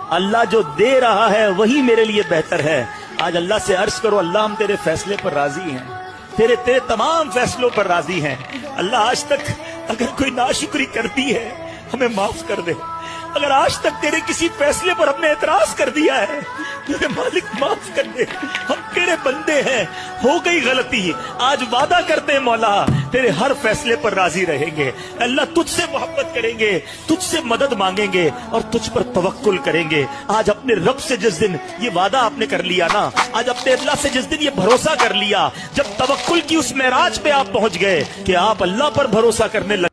अल्लाह जो दे रहा है वही मेरे लिए बेहतर है। आज अल्लाह से अर्ज करो, अल्लाह हम तेरे फैसले पर राजी हैं, तेरे तमाम फैसलों पर राजी हैं। अल्लाह आज तक अगर कोई नाशुक्री करती है हमें माफ कर दे। अगर आज तक तेरे किसी फैसले पर हमने एतराज कर दिया है, तेरे मालिक माफ कर दे, हम तेरे बंदे हैं, हो गई गलती। आज वादा करते हैं मौला तेरे हर फैसले पर राजी रहेंगे। अल्लाह तुझसे मोहब्बत करेंगे, तुझसे मदद मांगेंगे और तुझ पर तवक्कुल करेंगे। आज अपने रब से जिस दिन ये वादा आपने कर लिया ना, आज अपने अल्लाह से जिस दिन ये भरोसा कर लिया, जब तवक्कुल की उस मेराज पे आप पहुंच गए कि आप अल्लाह पर भरोसा करने लगे।